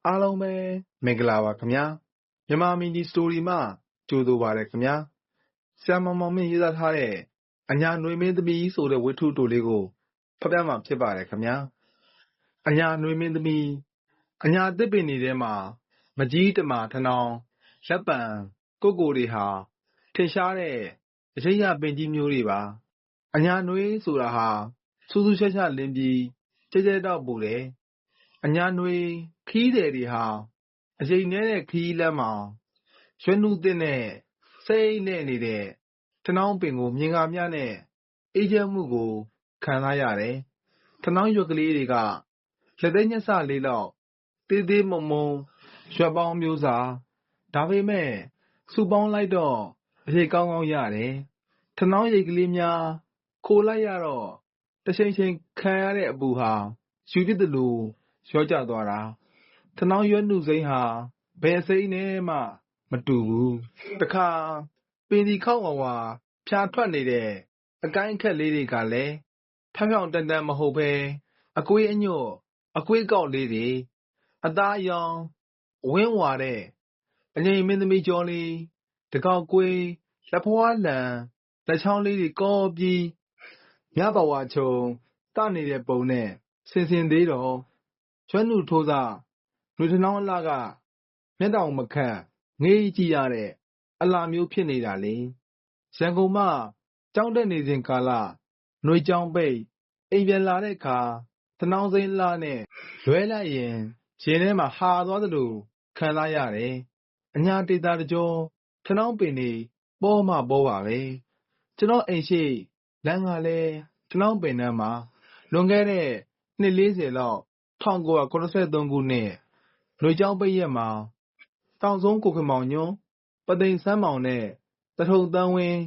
အားလုံးပဲမင်္ဂလာပါခင်ဗျာမြန်မာမီဒီစတိုရီမှကြိုဆိုပါရခင်ဗျာဆရာမောင်မင်းရေးသားထားတဲ့အညာနွေမင်းသမီးဆိုတဲ့ဝတ္ထုတိုလေးကိုဖတ်ပြမှာဖြစ်ပါတယ်ခင်ဗျာအညာနွေမင်းသမီးအညာသစ်ပင်တွေထဲမှာမကြီးတမာထနောင်လက်ပံကိုတွေဟာထင်ရှားတဲ့အရိပ်ပင်ကြီးမျိုးတွေပါအညာနွေဆိုတာဟာစူးစူးရှက်ရှက်လင်းပြီးကြဲကြဲတောက်ပူတယ်အညာနွေခီးတယ်တွေဟာအရိပ်နဲ့ခီးလမ်းမှာရွှဲနှုတ်တဲ့စိတ်နဲ့နေတဲ့ထနောင်းပင်ကိုမြင်ကာမြနဲ့အေးချမ်းမှုကိုခံစားရတယ်ထနောင်းရွက်ကလေးတွေကလက်သိညက်စလေးလောက်တေးသေးမုံမုံရွက်ပေါင်းမျိုးစာဒါပေမဲ့စုပေါင်းလိုက်တော့အရိပ်ကောင်းကောင်းရတယ်ထနောင်းရိပ်ကလေးများခိုလိုက်ရတော့တချိန်ချိန်ခံရတဲ့အပူဟာယူပြစ်တယ်လို့ရောကြသွားတာထနောင်းရွက်နှုစိမ်းဟာဘယ်စိမ်းနဲ့မှမတူဘူးတခါပင်ဒီခောက်ဝါဖြာထွက်နေတဲ့အကိုင်းအခက်လေးတွေကလည်းဖြောင်ဖြောင်တန်တန်မဟုတ်ပဲအကွေးအညွတ်အကွေးကောက်လေးတွေအသားအယောင်အဝင်းဝါတဲ့အငိမ့်မင်းသမီးကျော်လေးတကောက်ကွေးလက်ဖွားလံလက်ချောင်းလေးတွေကောပြီးမြဘဝချုံတနေတဲ့ပုံနဲ့စင်စင်သေးတော့ရွှဲနှုထိုးစားလူထနောင်းအလှကမျက်တောင်မခန့်ငေးကြည့်ရတဲ့အလှမျိုးဖြစ်နေတာလေရန်ကုန်မှကျောင်းတက်နေစဉ်ကာလနှွေကျောင်းပိတ်အိမ်ပြန်လာတဲ့အခါထနောင်းစိမ်းလှနဲ့လွဲလိုက်ရင်ရင်ထဲမှာဟာသွားသလိုခံစားရတယ်အညာတေတာတကြောထနောင်းပင်တွေပေါ်မှပေါ်ပါပဲကျွန်တော်အိမ်ရှိလမ်းကလည်းထနောင်းပင်နှမ်းမှာလွန်ခဲ့တဲ့နှစ်40လောက်1983ခုနှစ်ຫນွေကျောင်းပိတ်ရက်မှာတောင်ဆုံးကိုခင်မောင်ညွန်းပသိမ်ဆန်းမောင်နဲ့တထုံတန်းဝင်း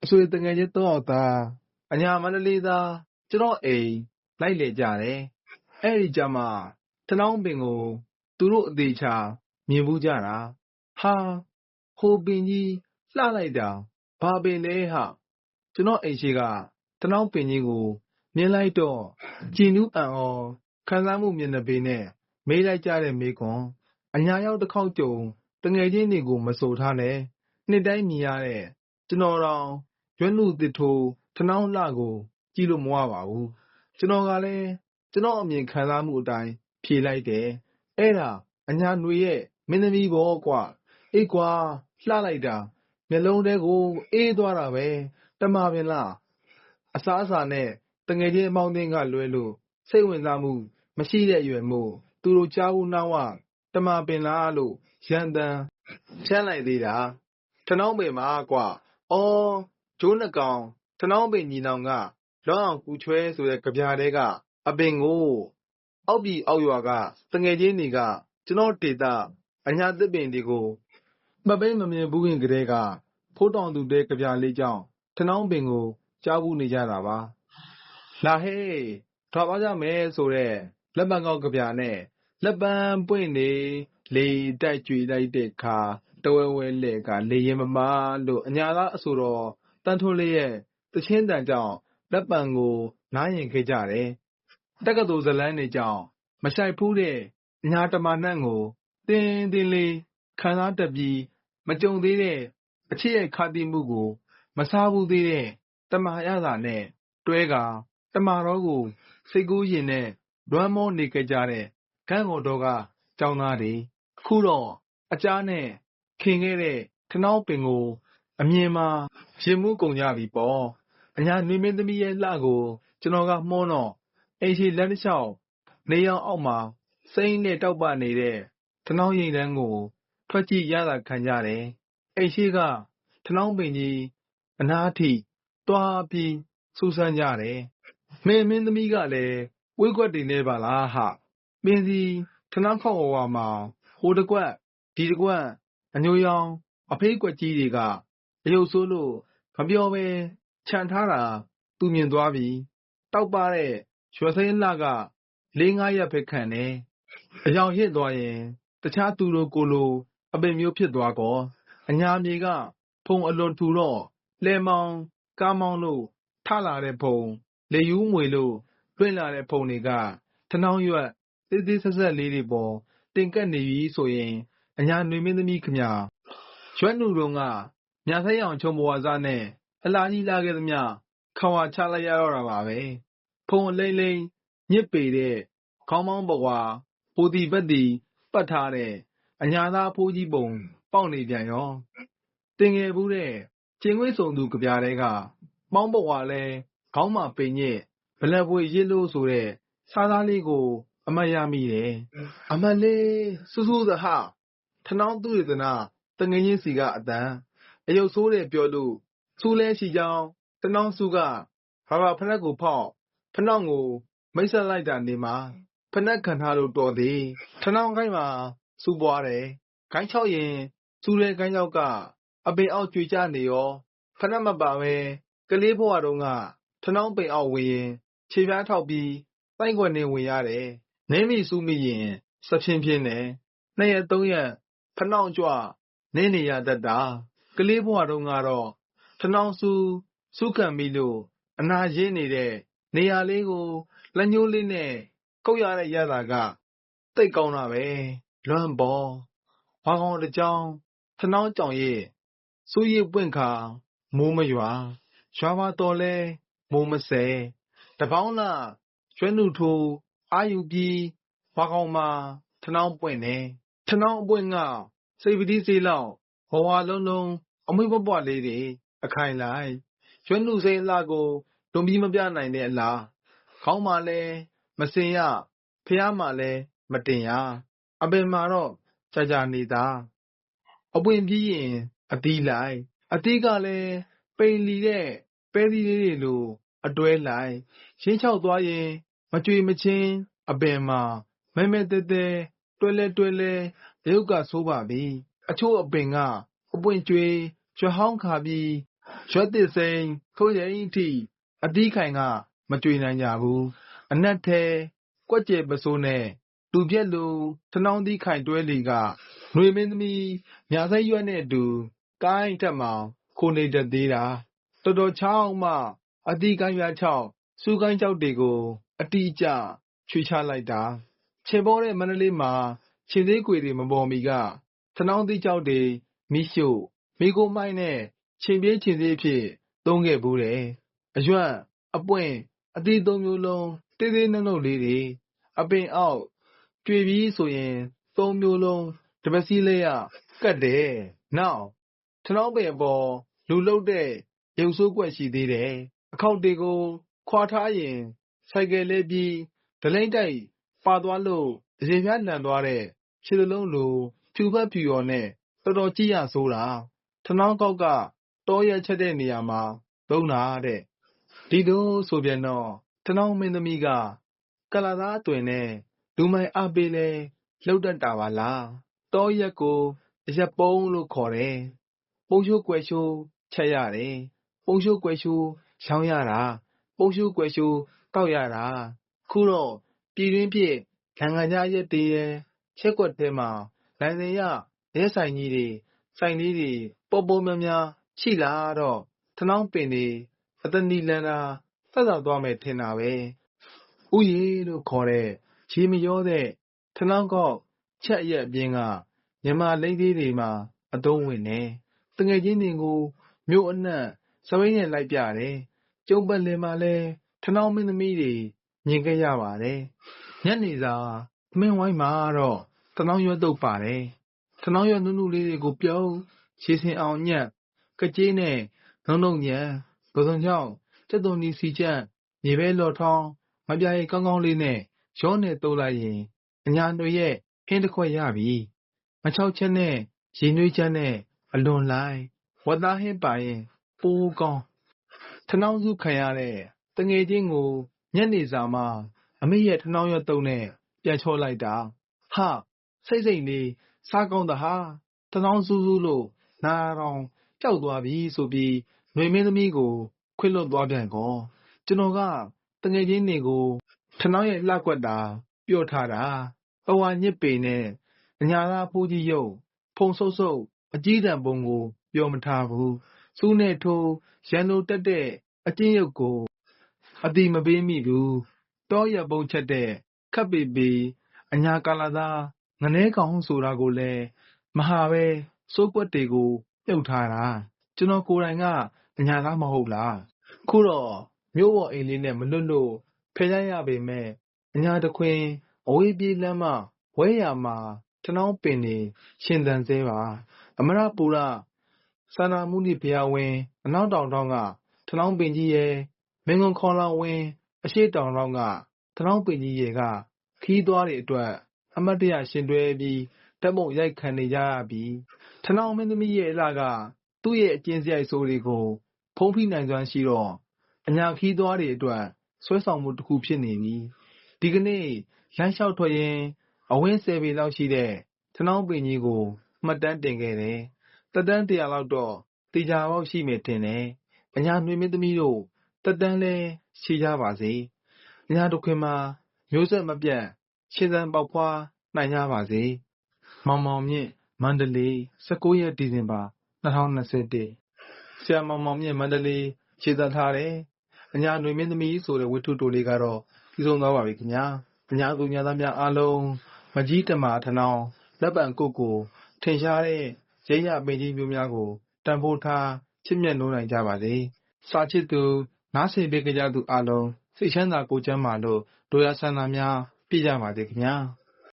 အဆွေတငယ်ချင်း3ယောက်သားအညာမန္တလေးသားကျွန်တော်အိမ်လိုက်လေကြတယ်အဲ့ဒီကြမှာထနောင်းပင်ကိုသူတို့အသေးချာမြင်ဘူးကြတာဟာဟိုပင်ကြီးလှလိုက်တာဘာပင်လဲဟကျွန်တော်အိမ်ရှိကထနောင်းပင်ကြီးကိုမြင်လိုက်တော့ကြည်နူးအံ့ဩခံစားမှုမျက်နှာပေးနဲ့မေးလိုက်ကြတဲ့မေးခွန်းအညာရောက်တစ်ခေါက်ကြုံတငယ်ချင်းတွေကိုမဆိုထားနဲ့နှစ်တိုင်းမြင်ရတဲ့ကျွန်တော်တောင်ရွက်နှုသစ်ထိုးထနောင်းလှကိုကြည့်လို့မဝပါဘူးကျွန်တော်ကလည်းကျွန်တော်အမြင်ခံစားမှုအတိုင်းဖြေလိုက်တယ်အဲ့ဒါအညာຫນွေရဲ့မင်းသမီးဘောကွာအေးကွာလှလိုက်တာမျက်လုံးထဲကိုအေးသွားတာပဲတမပင်လားအစားအစာနဲ့တငယ်ချင်းအပေါင်းအသင်းကလွဲလို့စိတ်ဝင်စားမှုမရှိတဲ့အရွယ်မို့သူတို့ကြားဘူးနှောင်းဝတမပင်လားလို့ရန်တန်ဖြန်းလိုက်သေးတာထနောင်းပင်မှာကွာအော်ဂျိုးနှကောင်ထနောင်းပင်ညီနောင်ကလောင်းအောင်ကူချွဲဆိုတဲ့ကြပြတဲကအပင်ကိုအောက်ပြည်အောက်ရွာကတငယ်ချင်းတွေကကျွန်တော်ဒေတာအညာသစ်ပင်တွေကိုမပိတ်မမြင်ဘူးခင်ကလေးကဖိုးတောင်သူတဲကြပြလေးကြောင့်ထနောင်းပင်ကိုကြားဘူးနေကြတာပါလာဟေးထွာပါကြမယ်ဆိုတဲ့လက်ပံကောက်ကြပြနဲ့လက်ပံပွင့်နေလေတိုက်ကြွေလိုက်တဲ့ခါတဝဲဝဲလေကလေရင်မမလို့အညာသားအဆိုတော်တန်းထွန်းလေးရဲ့တချင်းတန်ကြောင့်လက်ပံကိုနားရင်ခဲ့ကြတယ်တက္ကသိုလ်ဇလန်းနေကြောင့်မဆိုင်ဖူးတဲ့အညာတမနှံ့ကိုတင်းတင်းလေးခံစားတက်ပြီးမကြုံသေးတဲ့အချစ်ရဲ့ခါတိမှုကိုမစားဘူးသေးတဲ့တမရသာနဲ့တွဲကတမတော်ကိုစိတ်ကူးရင်နဲ့လွမ်းမောနေကြတဲ့ခန်းကိုတော့ကကျောင်းသားတွေအခုတော့အကြားနဲ့ခင်ခဲ့တဲ့ထနောင်းပင်ကိုအမြင်မှာရင်မှုကုန်ကြပြီပေါ့အညာနွေမင်းသမီးရဲ့လှကိုကျွန်တော်ကမှုန်းတော့အိမ်ရှိလမ်းတစ်လျှောက်နေအောင်အောက်မှာစိမ့်နဲ့တောက်ပနေတဲ့ထနောင်းရိမ်တန်းကိုထွက်ကြည့်ရတာခံကြတယ်အိမ်ရှိကထနောင်းပင်ကြီးအနားထိတွားပြီးစူးစမ်းကြတယ်မင်းသမီးကလည်းဝိကွက်တင်နေပါလားဟပင်စီထနောင်းခေါက်ဝါမှာဟိုတကွက်ဒီတကွက်အညိုရောင်အဖေးကွက်ကြီးတွေကအယုတ်ဆိုးလို့မပြောပဲခြံထားတာသူမြင်သွားပြီတောက်ပတဲ့ရွှေစိမ်းလှက4-5ရက်ပဲခံတယ်အယောင်ရစ်သွားရင်တခြားသူတို့ကိုလိုအပင်မျိုးဖြစ်သွားကောအညာမြေကဖုံအလွန်ထူတော့လဲမောင်ကားမောင်းလို့ထလာတဲ့ဖုံလေယူးမွေလို့လွင့်လာတဲ့ဖုံတွေကထနောင်းရွက်သေးသေးဆက်ဆက်လေးတွေပေါ် တင်ကက်နေပြီဆိုရင်အညာနွေမင်းသမီးခမရွက်နုတုံးကမြာဆိုင်အောင်ချုံဘဝစားနဲ့အလားကြီးလာခဲ့သမျှခွာဝါချလိုက်ရတော့တာပါပဲဖုံအလိမ့်လိမ့်ညစ်ပေတဲ့ခေါင်းမောင်းပွားပိုတီပက်တီပတ်ထားတဲ့အညာသားဖိုးကြီးပုံပေါက်နေပြန်ရောတင်ငယ်ဘူးတဲ့ကျင်ငွေ့စုံသူကြပြားတဲ့ကမောင်းပွားလဲခေါင်းမှာပိန်ညစ်ဗလက်ပွေရစ်လို့ဆိုတဲ့စားသားလေးကိုအမတ်ရမိတယ်အမတ်လေးစူးစူးသဟထနောင်းသူရတနာတငင်းချင်းစီကအတန်အယုတ်ဆိုးတယ်ပြောလို့စူးလဲရှိကြောင်းတနောင်းစုကဘာဖနက်ကိုဖောက်ဖနှောင်းကိုမိတ်ဆက်လိုက်တာနေမှာဖနက်ခံထားလို့တော်သေးထနောင်းခိုင်းမှာစူးပွားတယ်ခိုင်းချောက်ရင်စူးတဲ့ခိုင်းချောက်ကအပင်အောက်ကြွေကြနေရောဖနက်မပါပဲကလေးဘဝတုန်းကထနောင်းပင်အောက်ဝင်ရင်ခြေပြားထောက်ပြီးတိုက်ွက်နေဝင်ရတယ်နင်းမိစူးမိရင်စဖြင်းဖြင်းနဲ့2 ရက် 3 ရက်ဖနှောင်းကြွနင်းနေရတတ်တာကလေးဘဝတုန်းကတော့ထနောင်းစူးခံမိလို့အနာရင်းနေတဲ့နေရာလေးကိုလက်ညှိုးလေးနဲ့ကုတ်ရတဲ့ရတာကတိတ်ကောင်းတာပဲလွမ်းပေါ်ဝါကောင်တကြောင်ထနောင်းကြောင်ရဲ့စူးရစ်ပွင့်ခါမိုးမရွာရွာပါတော့လဲမိုးမဆဲတပေါင်းလာရွှဲနုထိုးအာယူပြီးဝါကောင်မှာထနောင်းပွင့်နေထနောင်းအပွင့်ကစိတ်ပတိစေးလောက်ဝဝလုံးလုံးအမွေးပွားလေးတွေအခိုင်လိုက်ရွှဲနုစိမ်းအလှကိုလွန်ပြီးမပြနိုင်တဲ့အလားခေါင်းမှာလဲမစင်ရဖျားမှာလဲမတင်ရအပင်မှာတော့ကြာနေတာအပွင့်ပြီးရင်အသီးလိုက်အသီးကလည်းပိန်လီတဲ့ပဲသီးလေးတွေလိုအတွဲလိုက်ရင်းချောက်သွားရင်မကြွေမချင်းအပင်မှာမဲမဲတဲတဲတွဲလဲရုပ်ကဆိုးပါပြီအချို့အပင်ကအပွင့်ကျွေးရွှေဟောင်းခါပြီးရွက်သစ်စိမ်းထိုးရင်အထိအသီးခိုင်ကမကြွေနိုင်ကြဘူးအနက်ထဲကွက်ကျဲပစိုးနဲ့လူပြက်လူထနောင်းသီးခိုင်တွဲလီကຫນွေမင်းသမီးညာစိတ်ရွက်နဲ့အတူကိုင်းထက်မှခိုနေတတ်သေးတာတော်တော်ချောင်းမှအသီးကိုင်းပြားချောက်စူးကိုင်းချောက်တွေကိုအတိအကျချွေချလိုက်တာခြေပေါ်တဲ့မန္တလေးမှာခြေသေးခွေတွေမပေါ်မီကထနောင်းသီးချောက်တွေမိရှို့မိကိုမိုင်းနဲ့ခြေပြေးခြေသေးအဖြစ်သုံးခဲ့ဘူးတယ်အရွက်အပွင့်အသီး3 မျိုးလုံးတေးသေးနှုတ်လေးတွေအပင်အောက်ကြွေပြီးဆိုရင်3 မျိုးလုံးတပစီလေးရကတ်တယ်နောက်ထနောင်းပင်အပေါ်လူလုတ်တဲ့ရုပ်ဆိုးကွက်ရှိသေးတယ်အခေါက်တွေကိုခွာထားရင်ဆိုင်ကယ်လေးပြီးဒလိမ့်တိုက်ပါသွားလို့ရေပြားလန်သွားတဲ့ခြေလုံးလိုဖြူဖက်ဖြူရော်နဲ့တော်တော်ကြည့်ရဆိုးတာထနောင်းကောက်ကတောရက်ချက်တဲ့နေရာမှာသုံးတာတဲ့ဒီလိုဆိုပြန်တော့ထနောင်းမင်းသမီးကကလာသားအသွင်နဲ့လူမိုင်အပေးလဲလှုပ်တတ်တာပါလားတောရက်ကိုအရက်ပုံးလို့ခေါ်တယ်ပုံရှိုးကွယ်ရှိုးချက်ရတယ်ပုံရှိုးကွယ်ရှိုးရောင်းရတာပုံရှိုးကွယ်ရှိုးတောက်ရတာခုတော့ပြည်တွင်းဖြစ်လန်ကန်ကြားရက်တည်းရဲ့ချက်ကွက်ထဲမှာလိုင်စင်ရရဲဆိုင်ကြီးတွေဆိုင်လေးတွေပေါ်များများရှိလာတော့ထနောင်းပင်တွေအတနီလန်တာသက်သာသွားမယ်ထင်တာပဲဥယေလို့ခေါ်တဲ့ရေမရောတဲ့ထနောင်းကောက်ချက်ရက်အပြင်ကမြန်မာလိမ့်သေးတွေမှာအသုံးဝင်နေတငယ်ချင်းတွေကိုမြို့အနှံ့စပိန်နဲ့လိုက်ပြတယ်ကျုံပတ်လင်မှာလဲထနောင်းမင်းသမီးတွေမြင်ခဲ့ရပါတယ်ညနေစာသမင်းဝိုင်းမှာတော့ထနောင်းရွက်တုပ်ပါတယ်ထနောင်းရွက်နုနုလေးတွေကိုပြုံးခြေစင်အောင်ညက်ကကြေးနဲ့နှုံညံပစုံချောင်းကျက်သွန်ဒီစီချက်မြေပဲလော်ထောင်းမပြားရီကောင်းကောင်းလေးနဲ့ရောနဲ့တုပ်လိုက်ရင်အညာတွေရဲ့ဟင်းတစ်ခွက်ရပြီမချောက်ချက်နဲ့ရေနွေးချက်နဲ့အလွန်လိုက်ဝတ်သားဟင်းပါရင်ပိုးကောင်းထနောင်းစုခံရတဲ့တငယ်ချင်းကိုညနေစာမှာအမေရဲ့ထနောင်းရွက်တုပ်နဲ့ပြန်ချောလိုက်တာဟာစိတ်လေးစားကောင်းသဟာထနောင်းစူးလို့နာတော်ပျောက်သွားပြီဆိုပြီးຫນွေမင်းသမီးကိုခွေလွတ်သွားပြန်ကောကျွန်တော်ကတငယ်ချင်းတွေကိုထနောင်းရဲ့လှကွက်တာပြော့ထားတာပဝါညစ်ပေနဲ့အညာသားဖိုးကြီးရုပ်ဖုံဆုပ်အကြီးတံပုံကိုပြောမထားဘူးစူးနဲ့ထိုးရန်လိုတက်တဲ့အကျဉ်းရုပ်ကိုအတိမပေးမိဘူးတောရက်ပုံချက်တဲ့ခပ်ပေပေအညာကာလာသား ငနဲကောင်ဆိုတာကိုလည်းမဟာပဲစိုးကွက်တွေကိုမြုပ်ထားတာကျွန်တော်ကိုယ်တိုင်ကအညာသားမဟုတ်လားခုတော့မြို့ပေါ်အိမ်လေးနဲ့မလွတ်လို့ဖယ်လိုက်ရပေမဲ့အညာတခွင်အဝေးပြေးလမ်းမဝဲရမှာထနောင်းပင်နေရှင်သန်သေးပါအမရပူရစာနာမှုနိဘုရားဝင်းအနောက်တောင်တောင်ကထနောင်းပင်ကြီးရဲ့မင်းကွန်ခေါလောင်ဝင်းအရှိတောင်တောင်ကထနောင်းပင်ကြီးရဲ့ကခီးသွားတွေအတွက်အမတ်တရရှင်တွဲပြီးတက်မုံရိုက်ခံနေကြရပြီးထနောင်းမင်းသမီးရဲ့အလှကသူ့ရဲ့အကျဉ်စရိုက်ဆိုးတွေကိုဖုံးဖိနိုင်စွမ်းရှိတော့အညာခီးသွားတွေအတွက်ဆွဲဆောင်မှုတစ်ခုဖြစ်နေပြီဒီကနေ့လမ်းလျှောက်ထွက်ရင်းအဝင်း10ပေလောက်ရှိတဲ့ထနောင်းပင်ကြီးကိုမှတ်တမ်းတင်ခဲ့တယ်တက်တန်း100လောက်တော့တေချာပေါက်ရှိမယ်ထင်တယ်အညာနှွေမင်းသမီးတို့တက်တန်းလဲရှိကြပါစေအညာတစ်ခွင်မှာမျိုးဆက်မပြတ်ရှင်သန်ပေါက်ဖွားနိုင်ကြပါစေမောင်မောင်မြင့်မန္တလေး19ရက်ဒီဇင်ဘာ2021ဆရာမောင်မောင်မြင့်မန္တလေးခြေသက်ထားတယ်အညာနှွေမင်းသမီးဆိုတဲ့ဝတ္ထုတိုလေးကတော့ပြီးဆုံးသွားပါပြီခင်ဗျာအညာသူညာသားများအားလုံးမကြီးတမာထနောင်းလက်ပံကုတ်ကိုထင်ရှားတဲ့ရိပ်ရပင်ကြီးမျိုးများကိုတန်ဖိုးထားချစ်မြတ်နိုးနိုင်ကြပါစေစာချစ်သူနားဆင်ပေးကြသူအားလုံးစိတ်ချမ်းသာကိုယ်ကျန်းမာလို့ဒိုရဆန္ဒများပြည့်ကြပါစေခင်ဗျာ